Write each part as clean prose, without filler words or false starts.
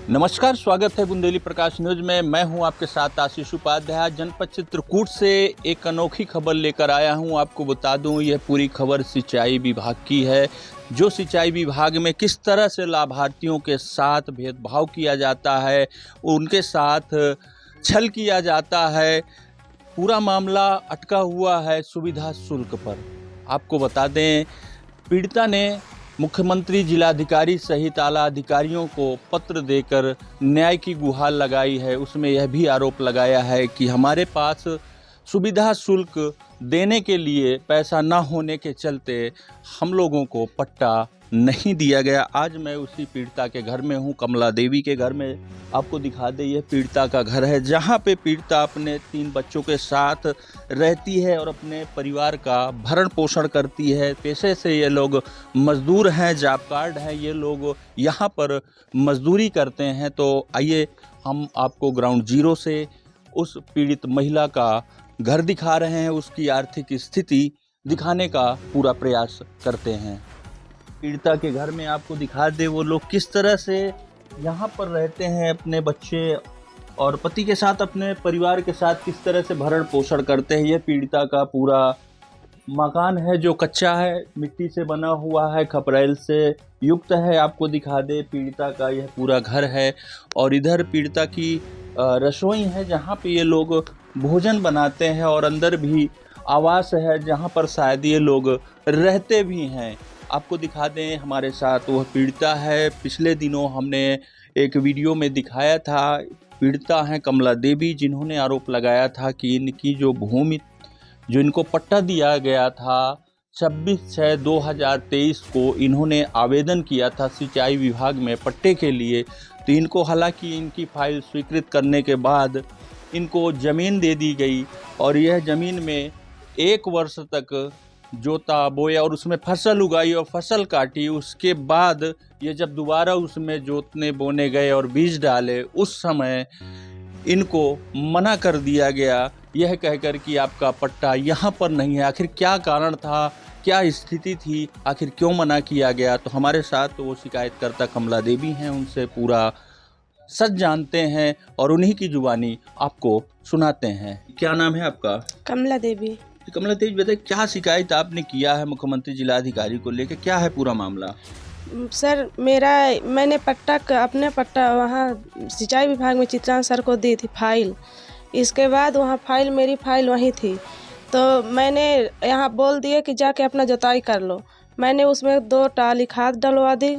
नमस्कार, स्वागत है बुंदेली प्रकाश न्यूज में। मैं हूं आपके साथ आशीष उपाध्याय। जनपद चित्रकूट से एक अनोखी खबर लेकर आया हूं। आपको बता दूं, यह पूरी खबर सिंचाई विभाग की है। जो सिंचाई विभाग में किस तरह से लाभार्थियों के साथ भेदभाव किया जाता है, उनके साथ छल किया जाता है। पूरा मामला अटका हुआ है सुविधा शुल्क पर। आपको बता दें, पीड़िता ने मुख्यमंत्री, जिलाधिकारी सहित आला अधिकारियों को पत्र देकर न्याय की गुहार लगाई है। उसमें यह भी आरोप लगाया है कि हमारे पास सुविधा शुल्क देने के लिए पैसा न होने के चलते हम लोगों को पट्टा नहीं दिया गया। आज मैं उसी पीड़िता के घर में हूं, कमला देवी के घर में। आपको दिखा दे, यह पीड़िता का घर है, जहां पे पीड़िता अपने 3 बच्चों के साथ रहती है और अपने परिवार का भरण पोषण करती है। पेशे से ये लोग मजदूर हैं, जॉब कार्ड है, ये लोग यहाँ पर मजदूरी करते हैं। तो आइए हम आपको ग्राउंड जीरो से उस पीड़ित महिला का घर दिखा रहे हैं, उसकी आर्थिक स्थिति दिखाने का पूरा प्रयास करते हैं। पीड़िता के घर में आपको दिखा दे, वो लोग किस तरह से यहाँ पर रहते हैं, अपने बच्चे और पति के साथ, अपने परिवार के साथ किस तरह से भरण पोषण करते हैं। यह पीड़िता का पूरा मकान है जो कच्चा है, मिट्टी से बना हुआ है, खपरेल से युक्त है। आपको दिखा दे, पीड़िता का यह पूरा घर है और इधर पीड़िता की रसोई है, जहाँ पे ये लोग भोजन बनाते हैं और अंदर भी आवास है जहाँ पर शायद ये लोग रहते भी हैं। आपको दिखा दें, हमारे साथ वह पीड़िता है। पिछले दिनों हमने एक वीडियो में दिखाया था, पीड़िता हैं कमला देवी, जिन्होंने आरोप लगाया था कि इनकी जो भूमि, जो इनको पट्टा दिया गया था 26/6/2023 को इन्होंने आवेदन किया था सिंचाई विभाग में पट्टे के लिए। तो इनको, हालांकि इनकी फाइल स्वीकृत करने के बाद इनको ज़मीन दे दी गई और यह ज़मीन में 1 वर्ष तक जोता बोया और उसमें फसल उगाई और फसल काटी। उसके बाद ये जब दोबारा उसमें जोतने बोने गए और बीज डाले, उस समय इनको मना कर दिया गया, यह कहकर कि आपका पट्टा यहाँ पर नहीं है। आखिर क्या कारण था, क्या स्थिति थी, आखिर क्यों मना किया गया? तो हमारे साथ वो शिकायतकर्ता कमला देवी हैं, उनसे पूरा सच जानते हैं और उन्हीं की जुबानी आपको सुनाते हैं। क्या नाम है आपका? कमला देवी। कमला देवी, बताइए, क्या शिकायत आपने किया है मुख्यमंत्री, जिलाधिकारी को लेकर? क्या है पूरा मामला? सर, मैंने अपने पट्टा वहाँ सिंचाई विभाग में चित्रांश सर को दी थी फाइल। इसके बाद वहाँ मेरी फाइल वहीं थी, तो मैंने यहाँ बोल दिए कि जाके अपना जोताई कर लो। मैंने उसमें 2 टाली खाद डलवा दी,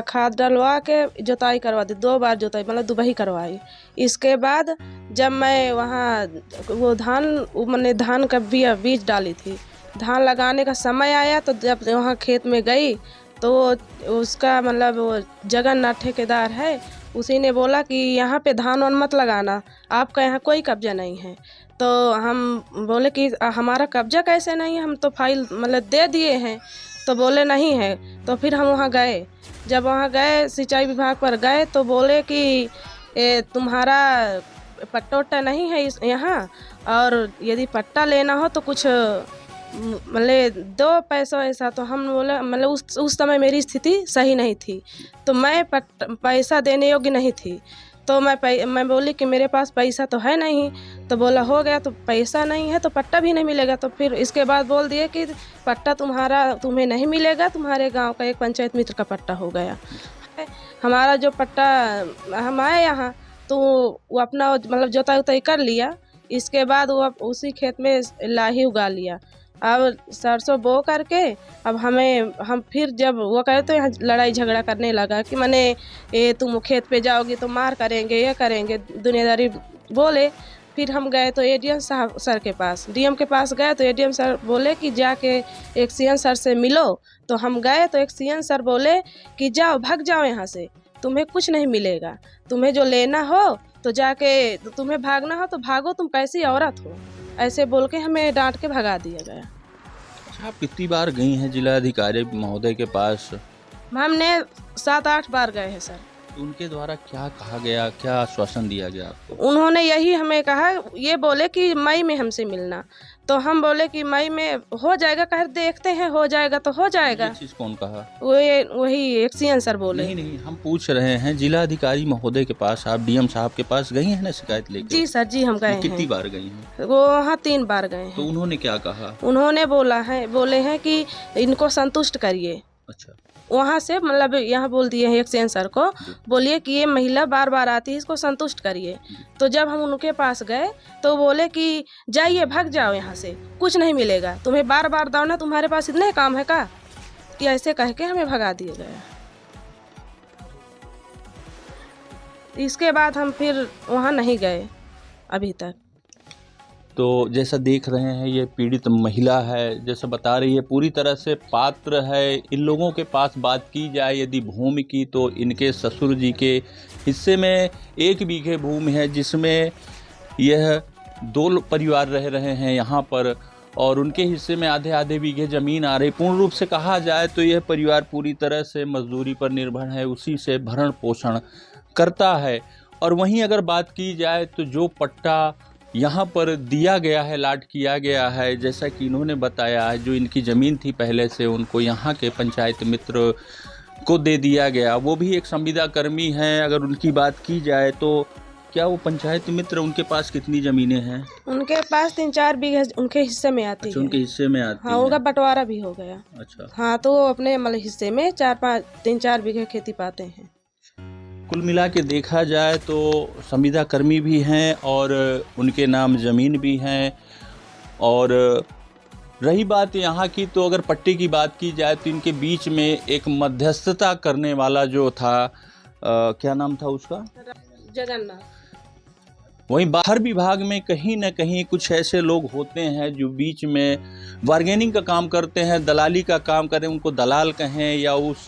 खाद डलवा के जोताई करवा दी, 2 बार जोताई, मतलब दुबही करवाई। इसके बाद जब मैं वहाँ वो मैंने धान का बीज डाली थी, धान लगाने का समय आया, तो जब वहाँ खेत में गई तो उसका मतलब वो जगन्नाथ ठेकेदार है, उसी ने बोला कि यहाँ पे धान वान मत लगाना, आपका यहाँ कोई कब्जा नहीं है। तो हम बोले कि हमारा कब्जा कैसे नहीं है, हम तो फाइल मतलब दे दिए हैं। तो बोले नहीं है। तो फिर हम वहाँ गए, जब वहाँ गए सिंचाई विभाग पर गए तो बोले कि तुम्हारा पट्टा वट्टा नहीं है यहाँ, और यदि पट्टा लेना हो तो कुछ मतलब 2 पैसा ऐसा। तो हम बोले, मतलब उस समय मेरी स्थिति सही नहीं थी, तो मैं पैसा देने योग्य नहीं थी। तो मैं बोली कि मेरे पास पैसा तो है नहीं। तो बोला हो गया, तो पैसा नहीं है तो पट्टा भी नहीं मिलेगा। तो फिर इसके बाद बोल दिए कि पट्टा तुम्हें नहीं मिलेगा, तुम्हारे गांव का एक पंचायत मित्र का पट्टा हो गया। हमारा जो पट्टा, हम आए यहाँ तो वो अपना मतलब जोताई उताई कर लिया। इसके बाद वो उसी खेत में लाही उगा लिया। अब सरसों बो करके अब हम फिर जब वो कहे तो यहाँ लड़ाई झगड़ा करने लगा कि मैंने तुम खेत पे जाओगी तो मार करेंगे, ये करेंगे, दुनियादारी बोले। फिर हम गए तो एडीएम साहब सर के पास, डीएम के पास गए तो एडीएम सर बोले कि जाके एक्सीएन सर से मिलो। तो हम गए तो एक्सीएन सर बोले कि जाओ, भाग जाओ यहाँ से, तुम्हें कुछ नहीं मिलेगा, तुम्हें जो लेना हो तो जाके, तो तुम्हें भागना हो तो भागो, तुम कैसी औरत हो, ऐसे बोल के हमें डांट के भगा दिया गया। अच्छा, आप कितनी बार गई हैं जिलाधिकारी महोदय के पास? हमने 7-8 बार गए हैं सर। उनके द्वारा क्या कहा गया, क्या आश्वासन दिया गया आपको? उन्होंने यही हमें कहा, ये बोले कि मई में हमसे मिलना। तो हम बोले कि मई में हो जाएगा, कह देखते हैं हो जाएगा तो हो जाएगा। ये चीज कौन कहा? वही एक्सीएन सर बोले। नहीं, हम पूछ रहे हैं जिला अधिकारी महोदय के पास, आप डीएम साहब के पास गई हैं ना शिकायत लेकर? जी सर, जी हम गए हैं। कितनी बार गई हैं? वो वहाँ 3 बार गए तो हैं। उन्होंने क्या कहा? उन्होंने बोले हैं कि इनको संतुष्ट करिए। अच्छा, वहाँ से मतलब यहाँ बोल दिए हैं एक्सीएन सर को, बोलिए कि ये महिला बार बार आती है, इसको संतुष्ट करिए। तो जब हम उनके पास गए तो बोले कि जाइए, भाग जाओ यहाँ से, कुछ नहीं मिलेगा, तुम्हें बार बार दौड़ना, तुम्हारे पास इतने काम है का, कि ऐसे कह के हमें भगा दिए गए। इसके बाद हम फिर वहाँ नहीं गए अभी तक। तो जैसा देख रहे हैं ये पीड़ित महिला है, जैसे बता रही है पूरी तरह से पात्र है। इन लोगों के पास बात की जाए यदि भूमि की, तो इनके ससुर जी के हिस्से में 1 बीघे भूमि है, जिसमें यह 2 परिवार रह रहे हैं यहाँ पर, और उनके हिस्से में आधे आधे बीघे ज़मीन आ रही। पूर्ण रूप से कहा जाए तो यह परिवार पूरी तरह से मजदूरी पर निर्भर है, उसी से भरण पोषण करता है। और वहीं अगर बात की जाए तो जो पट्टा यहाँ पर दिया गया है, लाट किया गया है, जैसा कि इन्होंने बताया है, जो इनकी ज़मीन थी पहले से, उनको यहाँ के पंचायत मित्र को दे दिया गया। वो भी एक संविदा कर्मी हैं। अगर उनकी बात की जाए तो क्या वो पंचायत मित्र, उनके पास कितनी ज़मीनें हैं? उनके पास 3-4 बीघे उनके हिस्से में आती अच्छा, है। उनके हिस्से में आती हाँ, है। उनका बंटवारा भी हो गया। अच्छा, हाँ, तो वो अपने मतलब हिस्से में 3-4 बीघे खेती पाते हैं। कुल मिला के देखा जाए तो संविदा कर्मी भी हैं और उनके नाम ज़मीन भी हैं। और रही बात यहाँ की, तो अगर पट्टे की बात की जाए तो इनके बीच में एक मध्यस्थता करने वाला जो था, क्या नाम था उसका? जगन्नाथ। वहीं बाहर विभाग में कहीं ना कहीं कुछ ऐसे लोग होते हैं जो बीच में बार्गेनिंग का काम करते हैं, दलाली का काम करें, उनको दलाल कहें या उस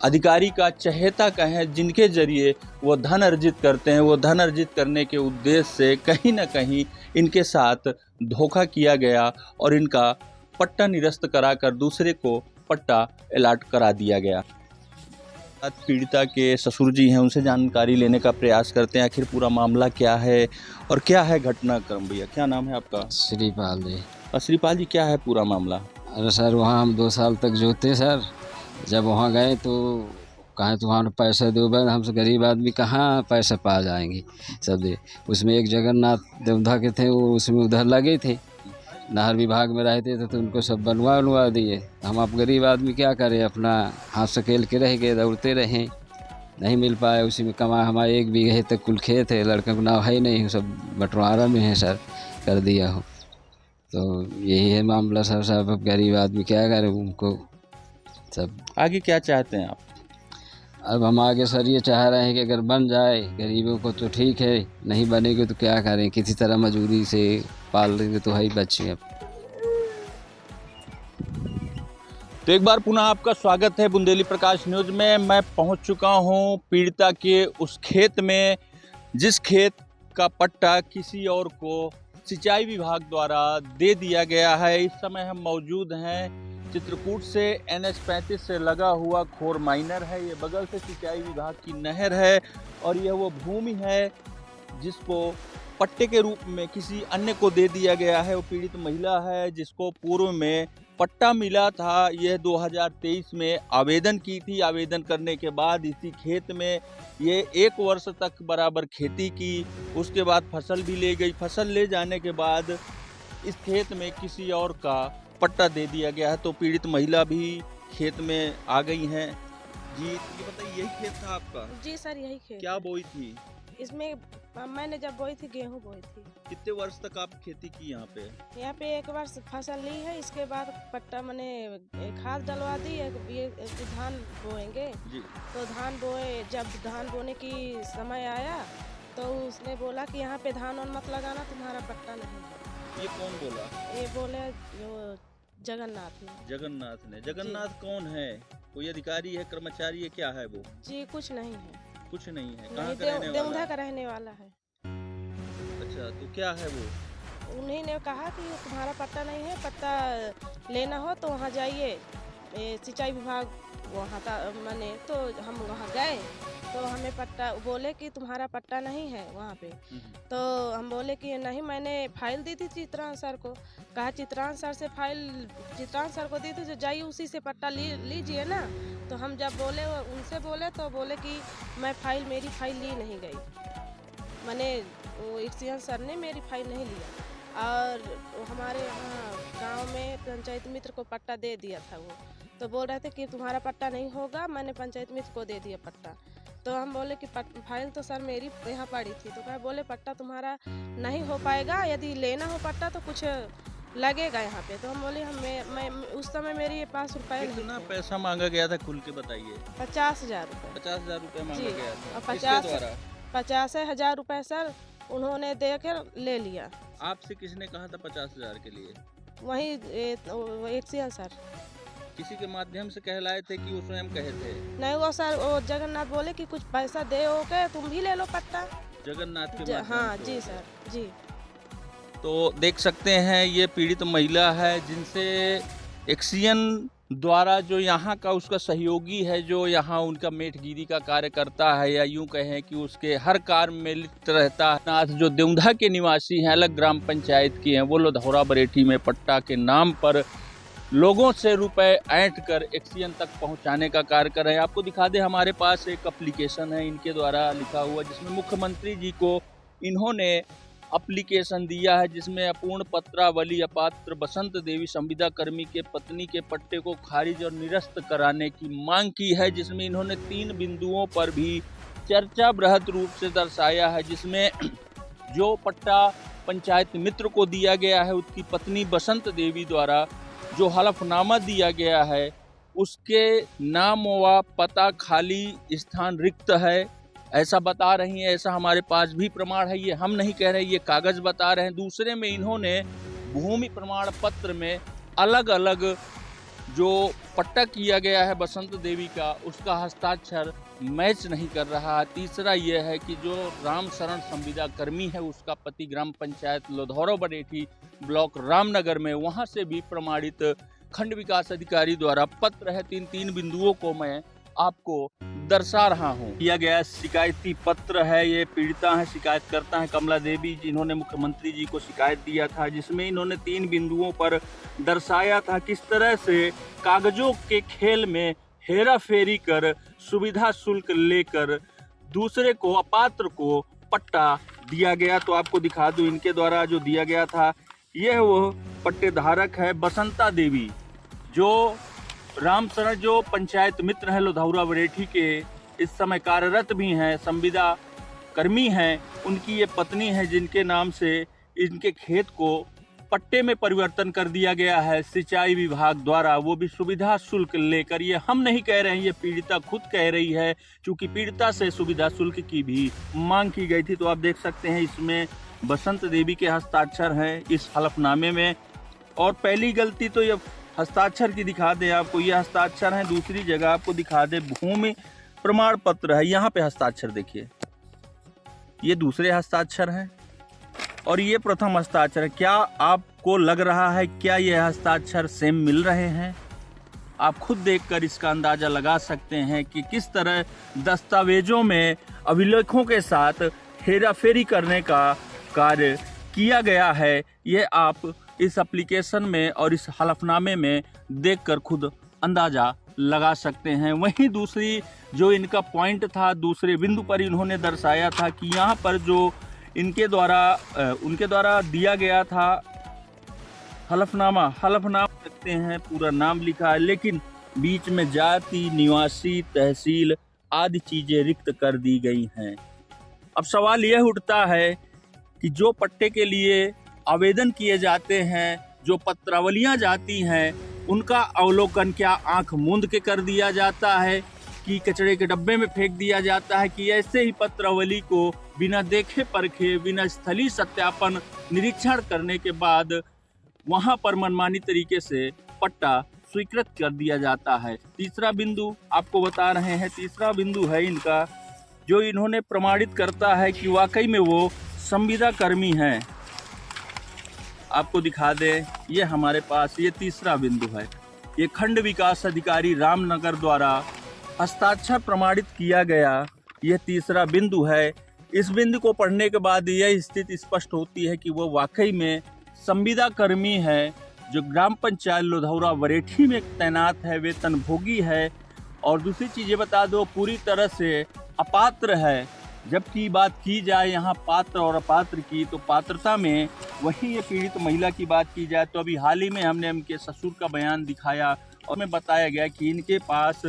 अधिकारी का चहेता कहें, जिनके जरिए वो धन अर्जित करते हैं। वो धन अर्जित करने के उद्देश्य से कहीं ना कहीं इनके साथ धोखा किया गया और इनका पट्टा निरस्त कराकर दूसरे को पट्टा अलॉट करा दिया गया। पीड़िता के ससुर जी हैं, उनसे जानकारी लेने का प्रयास करते हैं, आखिर पूरा मामला क्या है और क्या है घटनाक्रम। भैया, क्या नाम है आपका? श्रीपाल जी। श्रीपाल जी, क्या है पूरा मामला? अरे सर, वहाँ हम 2 साल तक जोते सर। जब वहाँ गए तो कहाँ तुम्हारे पैसे दो, हमसे गरीब आदमी कहाँ पैसे पा जाएंगे सब दे। उसमें एक जगन्नाथ देवधा के थे, वो उसमें उधर लगे थे, नहर विभाग में रहते थे, तो उनको सब बनवा दिए। हम आप गरीब आदमी क्या करें, अपना हाथ सकेल के रह गए, दौड़ते रहे, नहीं मिल पाए। उसी में कमा, हमारे 1 बीघे तक कुल खेत है, लड़के को नाव है नहीं, सब बंटवारा में है सर, कर दिया हो। तो यही है मामला सर साहब। अब गरीब आदमी क्या करें, उनको सब। आगे क्या चाहते हैं आप? अब हम आगे सर ये चाह रहे हैं कि अगर बन जाए गरीबों को तो ठीक है, नहीं बनेगी तो क्या करें, किसी तरह मजदूरी से पाल लेंगे तो है ही बच्चे। अब तो एक बार पुनः आपका स्वागत है बुंदेली प्रकाश न्यूज में। मैं पहुंच चुका हूं पीड़िता के उस खेत में, जिस खेत का पट्टा किसी और को सिंचाई विभाग द्वारा दे दिया गया है। इस समय हम मौजूद हैं चित्रकूट से NH 35 से लगा हुआ खोर माइनर है। ये बगल से सिंचाई विभाग की नहर है और यह वो भूमि है जिसको पट्टे के रूप में किसी अन्य को दे दिया गया है। वो पीड़ित महिला है जिसको पूर्व में पट्टा मिला था। यह 2023 में आवेदन की थी। आवेदन करने के बाद इसी खेत में ये 1 वर्ष तक बराबर खेती की। उसके बाद फसल भी ले गई। फसल ले जाने के बाद इस खेत में किसी और का पट्टा दे दिया गया है। तो पीड़ित महिला भी खेत में आ गई हैं। जी, ये बताइए, यही खेत था आपका? जी सर, यही खेत। क्या बोई थी इसमें? मैंने जब बोई थी, गेहूं बोई थी। कितने वर्ष तक आप खेती की यहाँ पे? यहाँ पे 1 वर्ष फसल ली है, इसके बाद पट्टा मैंने खाद डलवा दी। ये धान बोएंगे जी। तो धान बोए, जब धान बोने की समय आया तो उसने बोला कि यहाँ पे धान वान मत लगाना, तुम्हारा पट्टा नहीं। ये कौन बोला? ये बोले जो जगन्नाथ ने। जगन्नाथ ने? जगन्नाथ कौन है? कोई अधिकारी है, कर्मचारी है, क्या है वो? जी कुछ नहीं है। कुछ नहीं है। नहीं, कहाँ का रहने वाला? देवधा का रहने वाला है। अच्छा, तो क्या है वो? उन्हीं ने कहा कि तुम्हारा पट्टा नहीं है, पट्टा लेना हो तो वहाँ जाइए, सिंचाई विभाग वहाँ का मैंने। तो हम वहाँ गए तो हमें पट्टा बोले कि तुम्हारा पट्टा नहीं है वहाँ पे। तो हम बोले कि नहीं, मैंने फाइल दी थी चित्रांश सर को। कहा चित्रांश सर से फाइल चित्रांश सर को दी थी, तो जाइए उसी से पट्टा लीजिए ना। तो हम जब बोले उनसे बोले तो बोले कि मेरी फाइल ली नहीं गई, मैंने वो एक्सीएन सर ने मेरी फाइल नहीं लिया। और हमारे यहाँ गांव में पंचायत मित्र को पट्टा दे दिया था वो, तो बोल रहे थे कि तुम्हारा पट्टा नहीं होगा, मैंने पंचायत मित्र को दे दिया पट्टा। तो हम बोले कि फाइल तो सर मेरी यहाँ पड़ी थी। तो कहा बोले पट्टा तुम्हारा नहीं हो पाएगा, यदि लेना हो पट्टा तो कुछ लगेगा यहाँ पे। तो हम बोले मैं उस समय मेरे पास रुपये नहीं कितना थे। पैसा मांगा गया था खुल के बताइए। 50,000 रुपये। 50,000 रुपये मांगा जी, गया था। और किसके द्वारा? 50,000 रुपये सर उन्होंने दे कर ले लिया। आपसे किसने कहा था 50,000 के लिए? वही एक्सीएन सर। किसी के माध्यम से कहलाए थे कि वो स्वयं कहे थे? नहीं, वो सर वो जगन्नाथ बोले कि कुछ पैसा दे के तुम भी ले लो पट्टा। जगन्नाथ के माध्यम हाँ से? जी सर जी। तो देख सकते हैं ये पीड़ित महिला है जिनसे एक्सीएन द्वारा जो यहाँ का उसका सहयोगी है, जो यहाँ उनका मेटगिरी का कार्य करता है, या यूं कहें कि उसके हर कार्य में लिप्त रहता है। नाथ जो देवधा के निवासी हैं, अलग ग्राम पंचायत की हैं, वो लोधौरा बरेठी में पट्टा के नाम पर लोगों से रुपए ऐंठ कर एक्सीएन तक पहुंचाने का कार्य कर रहे हैं। आपको दिखा दें, हमारे पास एक एप्लीकेशन है इनके द्वारा लिखा हुआ, जिसमें मुख्यमंत्री जी को इन्होंने एप्लीकेशन दिया है, जिसमें अपूर्ण पत्रावली अपात्र बसंत देवी संविदा कर्मी के पत्नी के पट्टे को खारिज और निरस्त कराने की मांग की है। जिसमें इन्होंने 3 बिंदुओं पर भी चर्चा बृहद रूप से दर्शाया है, जिसमें जो पट्टा पंचायत मित्र को दिया गया है, उसकी पत्नी बसंत देवी द्वारा जो हलफनामा दिया गया है, उसके नाम व पता खाली स्थान रिक्त है, ऐसा बता रही हैं। ऐसा हमारे पास भी प्रमाण है, ये हम नहीं कह रहे, ये कागज बता रहे हैं। दूसरे में इन्होंने भूमि प्रमाण पत्र में अलग अलग जो पट्टा किया गया है बसंत देवी का, उसका हस्ताक्षर मैच नहीं कर रहा है। तीसरा यह है कि जो राम शरण संविदा कर्मी है, उसका पति ग्राम पंचायत लोधौरा बरेठी ब्लॉक रामनगर में, वहां से भी प्रमाणित खंड विकास अधिकारी द्वारा पत्र है। 3 बिंदुओं को मैं आपको दर्शा रहा हूं। किया गया शिकायती पत्र है, ये पीड़िता है, शिकायतकर्ता है कमला देवी, जिन्होंने मुख्यमंत्री जी को शिकायत दिया था, जिसमें इन्होंने 3 बिंदुओं पर दर्शाया था किस तरह से कागजों के खेल में हेरा फेरी कर सुविधा शुल्क लेकर दूसरे को, अपात्र को पट्टा दिया गया। तो आपको दिखा दूं, इनके द्वारा जो दिया गया था, यह वो पट्टे धारक है बसंता देवी, जो राम शरण जो पंचायत मित्र है लोधौरा बरेठी के, इस समय कार्यरत भी हैं, संविदा कर्मी हैं। उनकी ये पत्नी है, जिनके नाम से इनके खेत को पट्टे में परिवर्तन कर दिया गया है सिंचाई विभाग द्वारा, वो भी सुविधा शुल्क लेकर। ये हम नहीं कह रहे हैं, ये पीड़िता खुद कह रही है, क्योंकि पीड़िता से सुविधा शुल्क की भी मांग की गई थी। तो आप देख सकते हैं, इसमें बसंत देवी के हस्ताक्षर हैं इस हलफनामे में। और पहली गलती तो ये हस्ताक्षर की दिखा दें आपको, ये हस्ताक्षर है। दूसरी जगह आपको दिखा दे, भूमि प्रमाण पत्र है, यहाँ पे हस्ताक्षर देखिए, ये दूसरे हस्ताक्षर हैं और ये प्रथम हस्ताक्षर है। क्या आपको लग रहा है, क्या ये हस्ताक्षर सेम मिल रहे हैं? आप खुद देखकर इसका अंदाजा लगा सकते हैं कि किस तरह दस्तावेजों में अभिलेखों के साथ हेराफेरी करने का कार्य किया गया है। ये आप इस एप्लीकेशन में और इस हलफनामे में देखकर खुद अंदाजा लगा सकते हैं। वहीं दूसरी जो इनका पॉइंट था, दूसरे बिंदु पर इन्होंने दर्शाया था कि यहाँ पर जो उनके द्वारा दिया गया था हलफनामा रखते हैं, पूरा नाम लिखा है, लेकिन बीच में जाति, निवासी, तहसील आदि चीजें रिक्त कर दी गई हैं। अब सवाल यह उठता है कि जो पट्टे के लिए आवेदन किए जाते हैं, जो पत्रावलियां जाती हैं, उनका अवलोकन क्या आंख मूंद के कर दिया जाता है कि कचरे के डब्बे में फेंक दिया जाता है, कि ऐसे ही पत्रावली को बिना देखे परखे, बिना स्थलीय सत्यापन निरीक्षण करने के बाद वहां पर मनमानी तरीके से पट्टा स्वीकृत कर दिया जाता है। तीसरा बिंदु आपको बता रहे हैं, तीसरा बिंदु है इनका, जो इन्होंने प्रमाणित करता है कि वाकई में वो संविदा कर्मी हैं। आपको दिखा दे, ये हमारे पास ये तीसरा बिंदु है, ये खंड विकास अधिकारी रामनगर द्वारा हस्ताक्षर प्रमाणित किया गया यह तीसरा बिंदु है। इस बिंदु को पढ़ने के बाद यह स्थिति स्पष्ट होती है कि वो वाकई में संविदा कर्मी है जो ग्राम पंचायत लोधौरा वरेठी में तैनात है, वेतनभोगी है। और दूसरी चीज़ ये बता दो, पूरी तरह से अपात्र है। जबकि बात की जाए यहाँ पात्र और अपात्र की, तो पात्रता में वहीं ये पीड़ित महिला की बात की जाए तो अभी हाल ही में हमने इनके ससुर का बयान दिखाया और हमें बताया गया कि इनके पास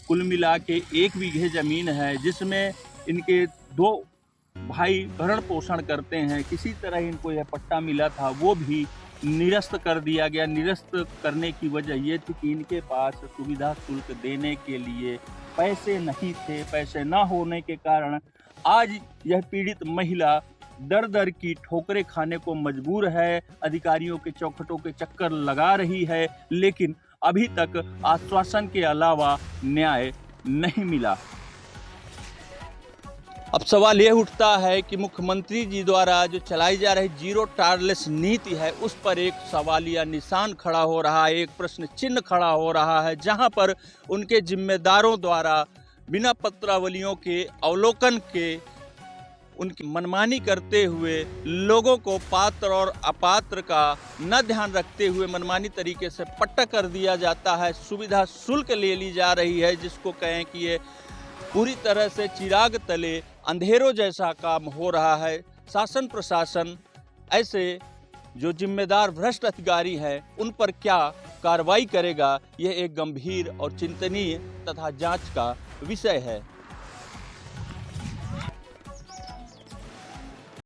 कुल मिला के 1 बीघे ज़मीन है, जिसमें इनके 2 भाई भरण पोषण करते हैं। किसी तरह इनको यह पट्टा मिला था, वो भी निरस्त कर दिया गया। निरस्त करने की वजह ये थी कि इनके पास सुविधा शुल्क देने के लिए पैसे नहीं थे। पैसे न होने के कारण आज यह पीड़ित महिला दर दर की ठोकरें खाने को मजबूर है। अधिकारियों के चौखटों के चक्कर लगा रही है, लेकिन अभी तक आश्वासन के अलावा न्याय नहीं मिला। अब सवाल यह उठता है कि मुख्यमंत्री जी द्वारा जो चलाई जा रही जीरो टायरलेस नीति है, उस पर एक सवालिया निशान खड़ा हो रहा है, एक प्रश्न चिन्ह खड़ा हो रहा है, जहां पर उनके जिम्मेदारों द्वारा बिना पत्रावलियों के अवलोकन के उनकी मनमानी करते हुए लोगों को पात्र और अपात्र का न ध्यान रखते हुए मनमानी तरीके से पट्टा कर दिया जाता है। सुविधा शुल्क ले ली जा रही है, जिसको कहें कि ये पूरी तरह से चिराग तले अंधेरों जैसा काम हो रहा है। शासन प्रशासन ऐसे जो जिम्मेदार भ्रष्ट अधिकारी हैं उन पर क्या कार्रवाई करेगा, यह एक गंभीर और चिंतनीय तथा जांच का विषय है।